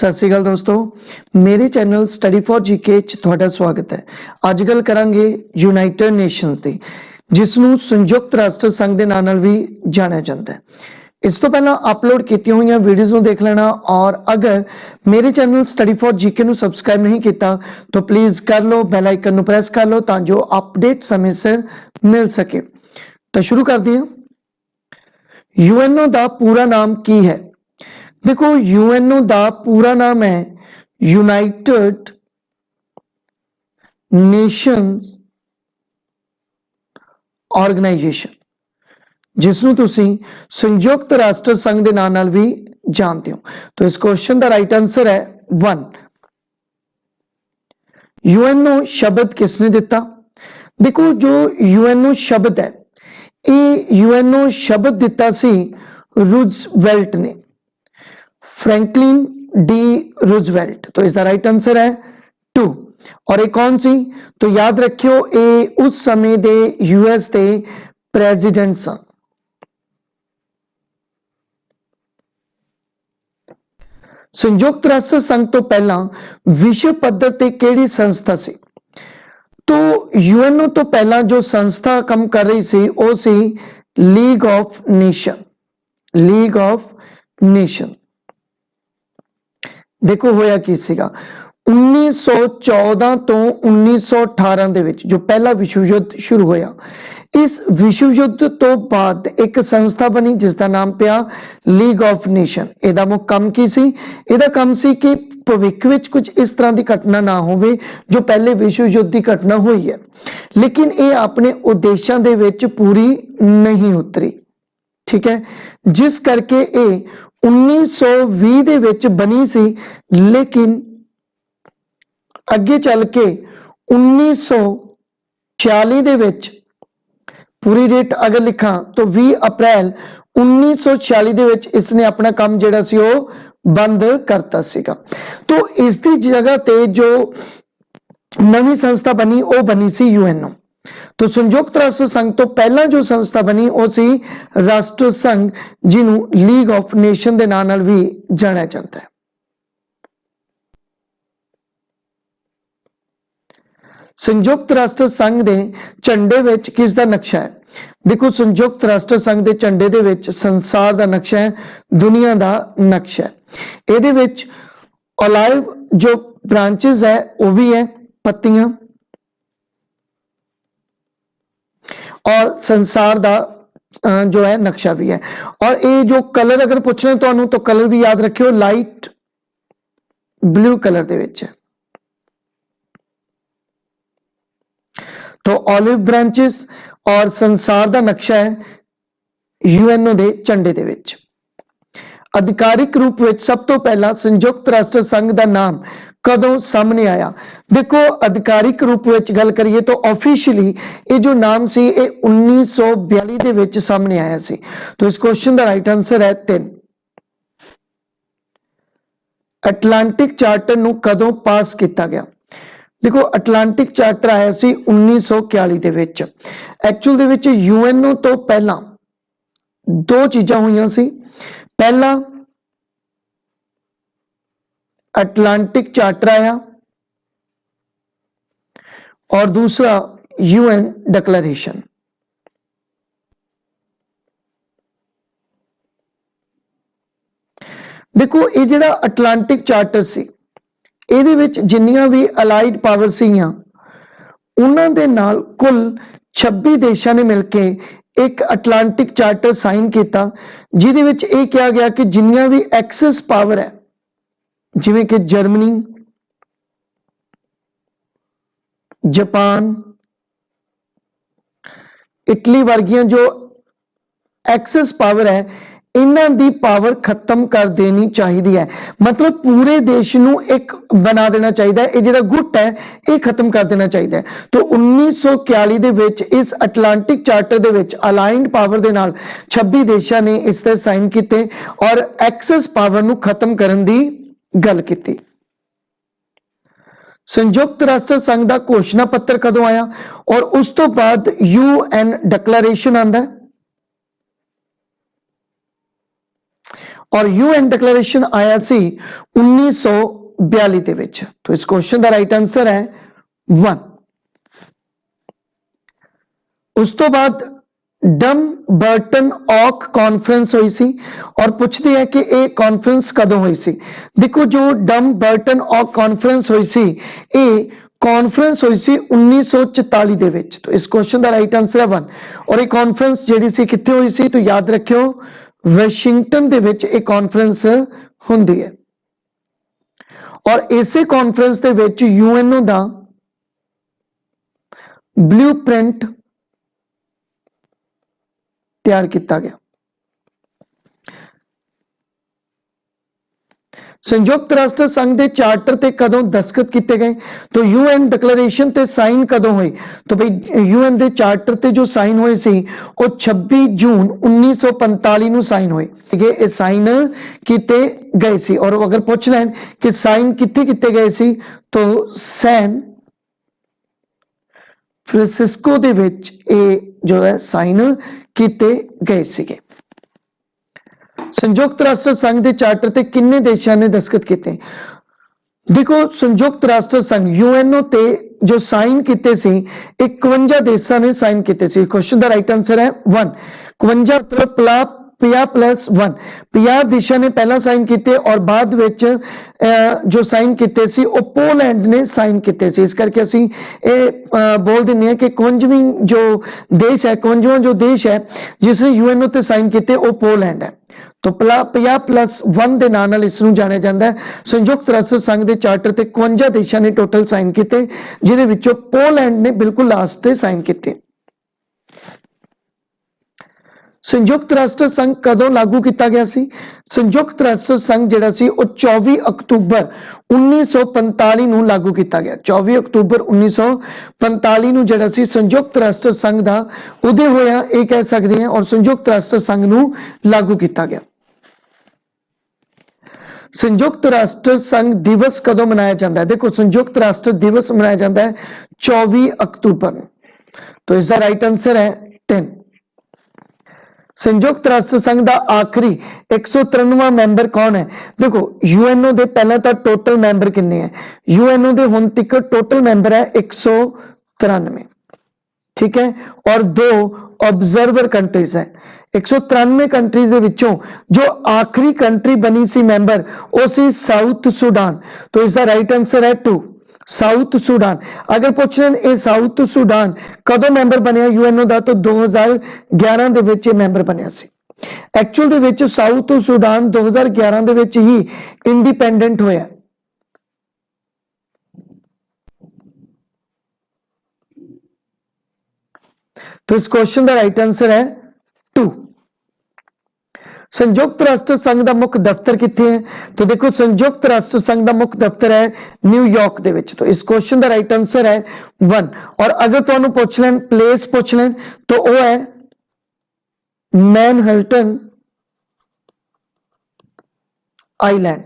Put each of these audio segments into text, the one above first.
सत श्री अकाल दोस्तों, मेरे चैनल स्टडी फॉर जीके च तुहाडा स्वागत है। अज गल करांगे यूनाइटेड नेशंस दी, जिसनूं संयुक्त राष्ट्र संघ के नाम नाल भी जानिया जाता है। इस तो पहला अपलोड की हुई वीडियोज़ नूं देख लेना, और अगर मेरे चैनल स्टडी फॉर जीके नूं सबसक्राइब नहीं किया तो प्लीज़ कर लो, बैल आइकन नूं प्रेस कर लो तां जो अपडेट समय सिर मिल सके। तो शुरू करते हैं। यूएनओ का पूरा नाम की है? देखो, यूएनओ का पूरा नाम है यूनाइटेड नेशंस ऑर्गेनाइजेशन, जिसनूं तुसीं संयुक्त राष्ट्र संघ के नाम नाल भी जानते हो। तो इस क्वेश्चन का राइट आंसर है 1। यूएनओ शब्द किसने दिता? देखो, जो यूएनओ शब्द है, ये यूएनओ शब्द दिता सी रूजवेल्ट ने, फ्रैंकलिन डी रूजवेल्ट। तो इसका राइट आंसर है 2। और ये कौन सी? तो याद रखियो, ये उस समय दे यूएस के प्रेजिडेंट सन। संयुक्त राष्ट्र संघ तो पहला विश्व पद्धर ते केड़ी संस्था सी? तो यूएनओ तो पहला जो संस्था काम कर रही सी वो सी League of Nation. League of Nation. देखो होया की सीगा, 1914 तो 1918 दे विच जो पहला विश्व युद्ध शुरू होया, इस विश्व युद्ध तो बाद एक संस्था बनी जिसका नाम पिया लीग ऑफ नेशन। इहदा मुख काम की सी? इहदा काम सी कि भविख विच कुछ इस तरह की घटना ना होवे जो पहले विश्व युद्ध की घटना हुई है, लेकिन ये अपने उद्देश्यों दे विच पूरी नहीं उतरी। ठीक है, जिस करके ये 1920 दे विच बनी सी, लेकिन अगे चल के 1946 दे विच, पूरी डेट अगर लिखा तो 20 अप्रैल 1946 दे विच इसने अपना काम जिहड़ा सी वो बंद करता सीगा। तो इसकी जगह ते जो नवी संस्था बनी वो बनी सी यूएनओ। तो संयुक्त राष्ट्र संघ तो पहला जो संस्था बनी वो सी राष्ट्र संघ, जिन्हों लीग ऑफ नेशन के नाम नाल भी जाना जाता है। संयुक्त राष्ट्र संघ के झंडे विच किसका नक्शा है? देखो, संयुक्त राष्ट्र संघ के झंडे दे विच संसार का नक्शा है, दुनिया का नक्शा है। ਇਹਦੇ ਵਿੱਚ ऑलिव जो ब्रांचेस है वो भी है, पत्तियां, और संसार का जो है नक्शा भी है। और ये जो कलर अगर पूछने तो कलर भी याद रखियो, लाइट ब्लू कलर दे विच है। तो ऑलिव ब्रांचेस और संसार का नक्शा है यूएनओ के झंडे दे विच। अधिकारिक रूप में सब तो पहला संयुक्त राष्ट्र संघ का नाम कदों सामने आया? देखो, अधिकारिक रूप में गल करिए तो ऑफिशियली ये जो नाम सी ये 1942 दे विच सामने आया सी। तो इस क्वेश्चन का राइट आंसर है 3। अटलांटिक चार्टर नूं कदों पास किया गया? देखो, अटलांटिक चार्टर आया सी 1941 दे विच। एक्चुअल दे विच यूएनओ तो पहला दो चीज़ां हुई सी। पहला अटलांटिक चार्टर आया, और दूसरा यूएन डिक्लेरेशन। देखो, ये जिहड़ा अटलांटिक चार्टर सी, इहदे विच जिन्नियां भी अलाइड पावर सीगियां, उन्हां दे नाल कुल 26 देशों ने मिलके एक अटलांटिक चार्टर साइन किया, जिहदे विच ये कहा गया कि जिन्नियां भी एक्सेस पावर है, जिवें कि जर्मनी, जापान, इटली वर्गियां जो एक्सेस पावर है, इन्हां दी पावर खत्म कर देनी चाहिए है। मतलब पूरे देश नूं एक बना देना चाहिए है, ये जिहड़ा गुट है ये खत्म कर देना चाहिए है। तो 1941 दे विच इस अटलांटिक चार्टर दे विच अलाइंड पावर दे नाल 26 देशों ने इस ते साइन किए और एक्सेस पावर नूं खत्म करन दी गल की। संयुक्त राष्ट्र संघ का घोषणा पत्र कदों आया? और उस तो बाद यूएन डिक्लेरेशन आंदा है। और यूएन डिक्लेरेशन आया सी 1942 ਦੇ ਵਿੱਚ। तो इस क्वेश्चन का राइट आंसर है 1। उस तो बाद डम बर्टन ऑक कॉन्फ्रेंस हुई सी और पूछते हैं कि ये कॉन्फ्रेंस कदों हुई सी। देखो जो डम बर्टन ऑक कॉन्फ्रेंस हुई सी ये कॉन्फ्रेंस हुई सी 1944 ਦੇ ਵਿੱਚ। तो इस क्वेश्चन का राइट आंसर है 1। और ये कॉन्फ्रेंस ਜਿਹੜੀ ਸੀ ਕਿੱਥੇ ਹੋਈ ਸੀ? तो याद रखियो वाशिंगटन ਦੇ ਵਿੱਚ ਇਹ कॉन्फ्रेंस ਹੁੰਦੀ है। और इसे कॉन्फ्रेंस ਦੇ ਵਿੱਚ यूएनओ ਦਾ ब्लूप्रिंट तैयार किया गया। संयुक्त राष्ट्र संघ के चार्टर ते कदों दस्तखत किए गए? तो यूएन डिक्लेरेशन ते साइन कदों हुई? तो भाई यूएन के चार्टर ते जो साइन हुए सी वो 26 जून 1945 ਨੂੰ साइन हुए। ठीक है, ये साइन किए गए सी। और अगर पूछ लें कि साइन कितने किए गए सी तो सैन फ्रांसिस्को दे विच ये जो है साइन किए गए सीगे। संयुक्त राष्ट्र संघ के चार्टर ते किन्ने देशों ने दस्तखत किए? देखो संयुक्त राष्ट्र संघ यूएनओ ते जो साइन किए सी 51 देशों ने साइन किए सी। क्वेश्चन का राइट आंसर है 1। 51 मतलब 50+1 50 देशों ने पहला साइन किए और बाद विच जो साइन किए सी वो पोलैंड ने साइन किए सी। इस करके असी बोल दें कि 51वीं जो देश है 51वां जो देश है जिसने यूएनओ ते साइन किए वो पोलैंड है। तो 50+1 के नाम इसनूं जानिया जाता है। संयुक्त राष्ट्र संघ के चार्टर ते 51 देशों ने टोटल साइन किए जिहदे विचों पोलैंड ने बिल्कुल लास्ट ते साइन किए। संयुक्त राष्ट्र संघ कदों लागू किया गया सी? संयुक्त राष्ट्र संघ जिहड़ा सी वो 24 अक्तूबर 1945 ਨੂੰ लागू किया गया। 24 अक्तूबर 1945 ਨੂੰ ਜਿਹੜਾ ਸੀ संयुक्त राष्ट्र संघ ਦਾ उदय होया ਇਹ कह सकते हैं। और संयुक्त राष्ट्र संघ ਨੂੰ लागू किया गया। संयुक्त राष्ट्र संघ दिवस कदों मनाया जाता है? देखो संयुक्त राष्ट्र दिवस मनाया जाता है 24 अक्तूबर। तो इसका राइट आंसर है 10। संयुक्त राष्ट्र संघ का आखिरी 193वां मैंबर कौन है? देखो यूएनओ के पहला तो टोटल मैंबर कितने हैं? यूएनओ के हुण तक टोटल मैंबर है 193। ठीक है, और 2 ऑब्जर्वर कंट्रीज है। 193 कंट्रीज के विचों जो आखिरी कंट्री बनी सी मैंबर वो सी साउथ सूडान। तो इसका राइट आंसर है 2 साउथ सूडान। अगर पूछ रहे ये साउथ सूडान कदों मैंबर बनया यूएनओ का? तो 2011 दे विच मैंबर बनया सी। एक्चुअल दे विच साउथ सूडान 2011 दे विच ही इंडिपेंडेंट होया। तो इस क्वेश्चन का राइट आंसर है 2। संयुक्त राष्ट्र संघ का मुख्य दफ्तर कितने है? तो देखो संयुक्त राष्ट्र संघ का मुख्य दफ्तर है न्यूयॉर्क दे विच। तो इस क्वेश्चन का राइट आंसर है 1। और अगर तुहानू पूछ लें प्लेस पूछ लें तो वह है मैनहट्टन आइलैंड।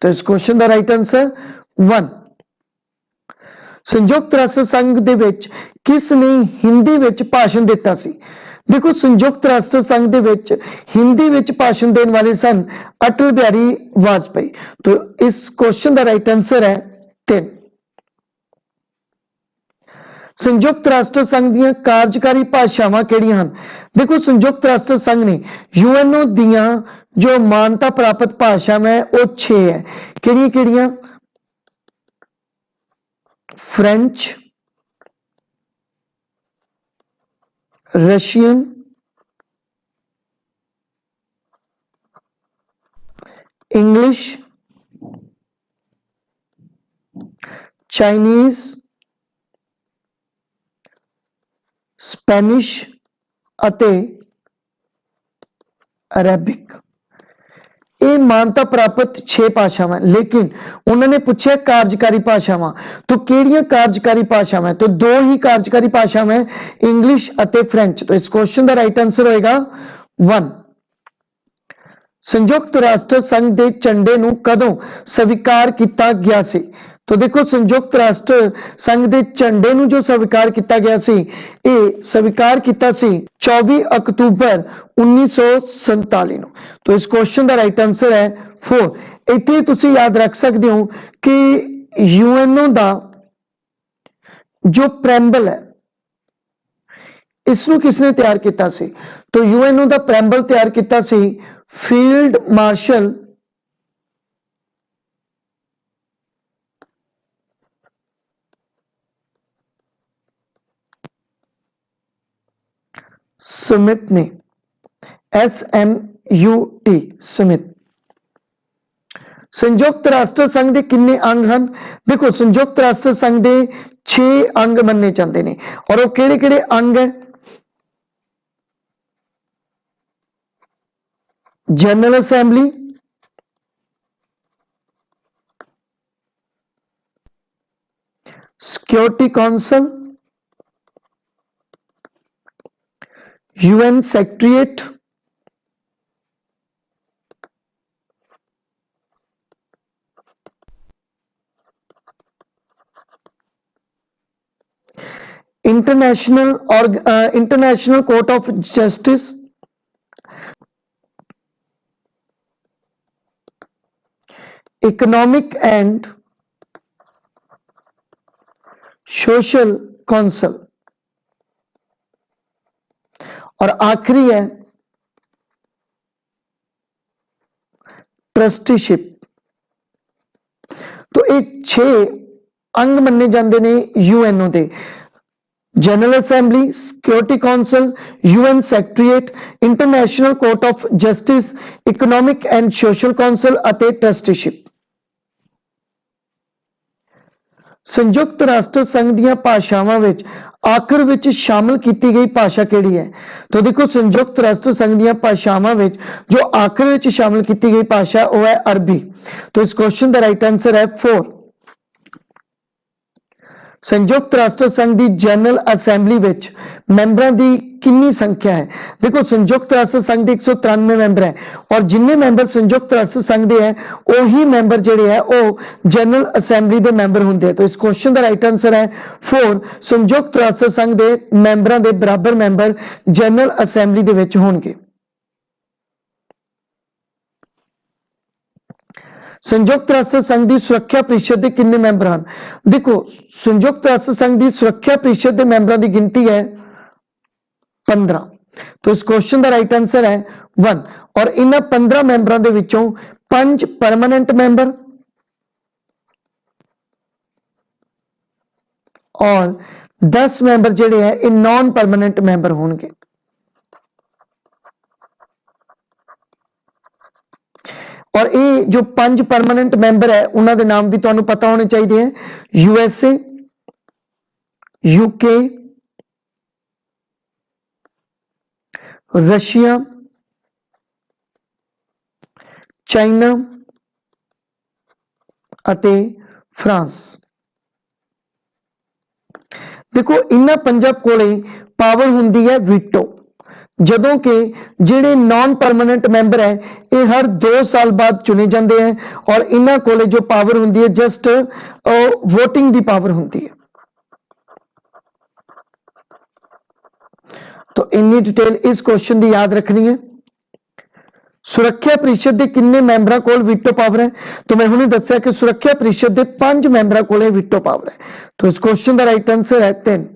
तो इस क्वेश्चन का राइट आंसर 1। संयुक्त राष्ट्र संघ दे विच किसने हिंदी विच भाषण दिता सी? देखो संयुक्त राष्ट्र संघ दे विच हिंदी विच भाषण देने वाले सन अटल बिहारी वाजपेयी। तो इस क्वेश्चन का राइट आंसर है 3। संयुक्त राष्ट्र संघ दीयां कार्यकारी भाषावां किहड़ियां हन? देखो संयुक्त राष्ट्र संघ ने यूएनओ दीयां जो मानता प्राप्त भाषावां है वो 6 है। किहड़ियां किहड़ियां? French, Russian, English, Chinese, Spanish अते अरेबिक। ये मानता प्राप्त 6 भाषावां। लेकिन उन्होंने पूछा कार्यकारी भाषावां तो किहड़ियां कार्यकारी भाषावां? तो 2 ही कार्यकारी भाषावां इंग्लिश अते फ्रेंच। तो इस क्वेश्चन का राइट आंसर होएगा 1। संयुक्त राष्ट्र संघ के झंडे नूं कदों स्वीकार किया गया सी? तो देखो संयुक्त राष्ट्र संघ के झंडे ਨੂੰ जो स्वीकार किया गया सी, ये स्वीकार किया सी 24 अक्तूबर 1947 ਨੂੰ। तो इस क्वेश्चन का राइट आंसर है 4। इतने तुसी याद रख सकते हो कि यूएनओ का जो प्रैम्बल है इसनों किसने तैयार किया सी? तो यूएनओ का प्रैम्बल तैयार किया सी फील्ड मार्शल स्मिथ ने, SMUT स्मिथ। संयुक्त राष्ट्र संघ के कितने अंग हैं? देखो संयुक्त राष्ट्र संघ के 6 अंग मन्ने जाते हैं और वो केड़े-केड़े अंग है? General assembly, security council, UN secretariat, international court of justice, economic and social council और आखिरी है ट्रस्टीशिप। तो ये 6 अंग मन्ने जाते हैं यूएनओ के। General assembly, security council, UN secretariat, international court of justice, economic and social council और ट्रस्टीशिप। संयुक्त राष्ट्र संघ दी भाषावां विच आखिर विच शामिल की गई भाषा केड़ी है? तो देखो संयुक्त राष्ट्र संघ दी भाषावां विच जो आखिर विच शामिल की गई भाषा वो है अरबी। तो इस क्वेश्चन का राइट आंसर है 4। संयुक्त राष्ट्र संघ की जनरल असेंबली विच मैंबरां दी कितनी संख्या है? देखो संयुक्त राष्ट्र संघ के 193 मैंबर है और जिन्ने मैंबर संयुक्त राष्ट्र संघ के है वही मैंबर जिहड़े है वो जनरल असेंबली के मैंबर होंगे हैं। तो इस क्वेश्चन का राइट आंसर है 4। संयुक्त राष्ट्र संघ के मैंबरां के बराबर मैंबर जनरल असेंबली दे विच होणगे। संयुक्त राष्ट्र संघ की सुरक्षा परिषद के कितने मैंबर हैं? देखो संयुक्त राष्ट्र संघ की सुरक्षा परिषद के मैंबरों की गिनती है 15। तो इस क्वेश्चन का राइट आंसर है 1। और इन 15 मैंबरों के विचों 5 परमानेंट मैंबर और 10 मैंबर जिहड़े है ये नॉन परमानेंट मैंबर होंगे। और ये जो 5 परमानेंट मैंबर है उन्होंने नाम भी तुहानू पता होने चाहिए हैं। USA, UK, रशिया, चाइना अते फ्रांस। देखो इन्हां 5 कोले पावर हुंदी है वीटो, जदों के जिहड़े नॉन परमानेंट मैंबर है ये हर 2 साल बाद चुने जाते हैं और इन्हां कोले जो पावर हुंदी है जस्ट वोटिंग की पावर हुंदी है। तो इन्नी डिटेल इस क्वेश्चन की याद रखनी है। सुरक्षा परिषद के कितने मैंबरों को वीटो पावर है? तो मैं हुणे दस्सिया कि सुरक्षा परिषद के 5 मैंबरों को वीटो पावर है। तो इस क्वेश्चन का राइट आंसर है 3।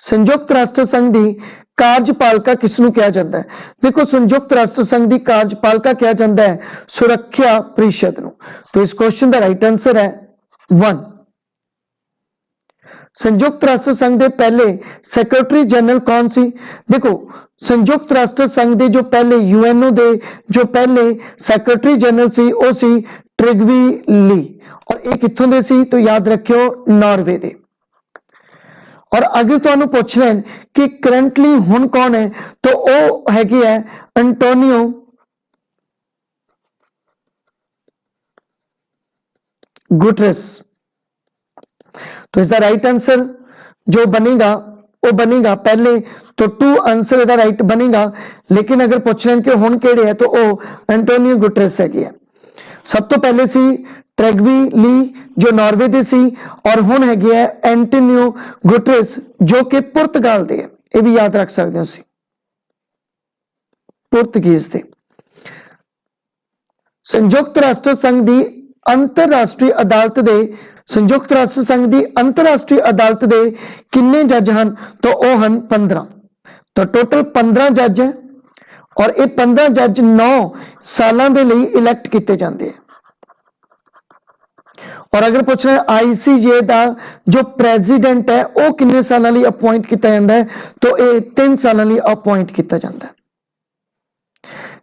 संयुक्त राष्ट्र संघ की कार्यपालिका किसनू कहा जाता है? देखो संयुक्त राष्ट्र संघ की कार्यपालिका कहा जाता है सुरक्षा परिषद नू। तो इस क्वेश्चन का राइट आंसर है 1। संयुक्त राष्ट्र संघ के पहले सैकटरी जनरल कौन सी? देखो संयुक्त राष्ट्र संघ के जो पहले यूएनओ के जो पहले सैकटरी जनरल सी वो सी ट्रिगवी ली और ये कित्थों दे सी? तो याद रखियो नॉर्वे दे। और अगर तुहानू पूछ लें कि करंटली हुण कौन है तो वो हैगे है एंटोनियो गुटरेस। तो इसका राइट आंसर जो बनेगा वो बनेगा पहले तो 2 आंसर इसका राइट बनेगा, लेकिन अगर पूछ लें कि हुण केड़े है तो वो एंटोनियो गुटरेस है। सब तो पहले सी ट्रेगवी ली जो नॉर्वे ਦੇ ਸੀ और ਹੁਣ ਹੈਗੇ ਆ ਐਂਟੋਨੀਓ ਗੁਟਰੇਸ जो कि ਪੁਰਤਗਾਲ ਦੇ ਹੈ। ਇਹ ਵੀ ਯਾਦ ਰੱਖ ਸਕਦੇ ਹੋ ਤੁਸੀਂ, ਪੁਰਤਗੀਜ਼ ਦੇ। ਸੰਯੁਕਤ ਰਾਸ਼ਟਰ ਸੰਘ ਦੀ ਅੰਤਰਰਾਸ਼ਟਰੀ ਅਦਾਲਤ ਦੇ ਸੰਯੁਕਤ ਰਾਸ਼ਟਰ ਸੰਘ ਦੀ ਅੰਤਰਰਾਸ਼ਟਰੀ ਅਦਾਲਤ ਦੇ ਕਿੰਨੇ ਜੱਜ ਹਨ? ਤਾਂ ਉਹ ਹਨ 15। ਤਾਂ ਟੋਟਲ 15 ਜੱਜ ਹੈ और ये 15 जज 9 सालों के लिए इलैक्ट किए जाते हैं। और अगर पूछना है ICJ का जो प्रेजिडेंट है वो कितने सालों लिए अपॉइंट किया जाता है, तो ये 3 सालों लिए अपॉइंट किया जाता है,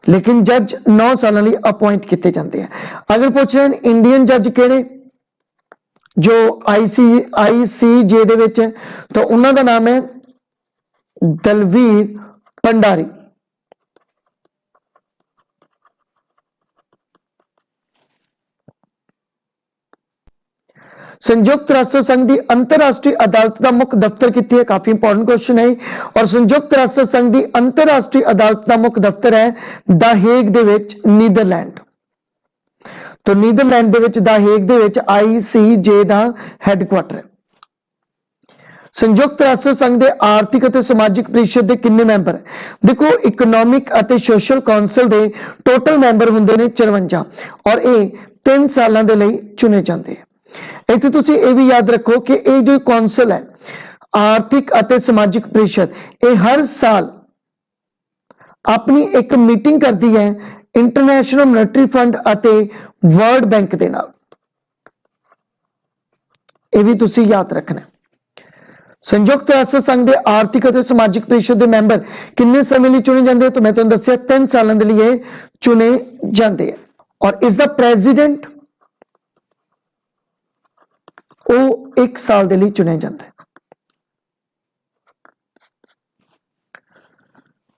लेकिन जज 9 सालों लिए अपॉइंट किए जाते हैं। अगर पूछना है इंडियन जज केड़े जो ICJ दे विच है, तो उन्होंने नाम है दलवीर भंडारी। संयुक्त राष्ट्र संघ की अंतरराष्ट्रीय अदालत का मुख्य दफ्तर कित्थे है? काफी इंपॉर्टेंट क्वेश्चन है। और संयुक्त राष्ट्र संघ की अंतरराष्ट्रीय अदालत का मुख्य दफ्तर है द हेग दे विच, नीदरलैंड। तो नीदरलैंड दे विच, द हेग दे विच ICJ दा हैडक्वार्टर है। संयुक्त राष्ट्र संघ के आर्थिक और समाजिक परिषद के कितने मैंबर है? देखो इकोनॉमिक और सोशल काउंसिल के टोटल मैंबर होंगे ने 54 और ये 3 सालों के लिए चुने जाते हैं। इत्थे तुसीं ये भी याद रखो कि ये जो कौंसल है आर्थिक और समाजिक परिषद, ये हर साल अपनी एक मीटिंग करती है इंटरनेशनल मॉनेटरी फंड और वर्ल्ड बैंक के नाल। ये भी तुसीं याद रखना। संयुक्त राष्ट्र संघ के आर्थिक और समाजिक परिषद के मैंबर कितने समय लिए चुने जाते हैं? तो मैं तुहानूं दस्सिया 3 सालों के लिए चुने जाते हैं। और इसका प्रेजिडेंट वो 1 साल के लिए चुने जाता है।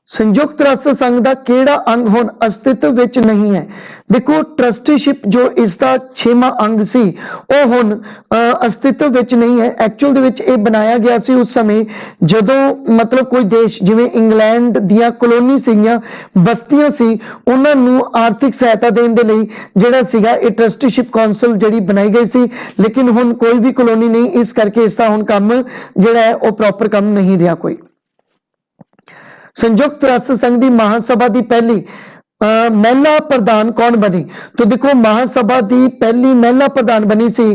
संयुक्त राष्ट्र संघ का केड़ा अंग हुण अस्तित्व विच नहीं है? देखो ट्रस्टीशिप जो इसका 6वां अंग सी वो हुण अस्तित्व विच नहीं है। एक्चुअल दे विच ये बनाया गया सी उस समय जदों मतलब कोई देश जिवें इंग्लैंड दियां कॉलोनी सीगियां बस्तियां सी उन्हां नूं आर्थिक सहायता देण दे लई जिहड़ा सीगा ये ट्रस्टीशिप काउंसिल जिहड़ी बनाई गई सी, लेकिन हुण कोई भी कॉलोनी नहीं, इस करके इसका हुण काम जिहड़ा है वो प्रॉपर काम नहीं रहा कोई। संयुक्त राष्ट्र संघ की महासभा की पहली महिला प्रधान कौन बनी? तो देखो महासभा की पहली महिला प्रधान बनी सी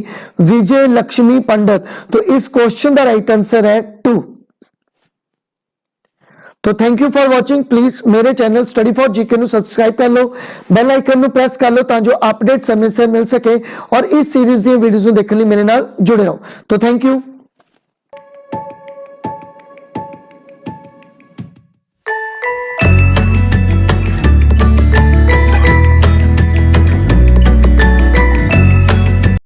विजय लक्ष्मी पंडित। तो इस क्वेश्चन का राइट आंसर है 2। तो thank you for watching. Please मेरे चैनल स्टडी फॉर जीके ਨੂੰ सब्सक्राइब कर लो, बेल आइकन ਨੂੰ प्रेस कर लो ताकि जो अपडेट समय से मिल सके और इस सीरीज दी वीडियोस ਨੂੰ देखने लिए मेरे नाल जुड़े रहो। तो थैंक यू।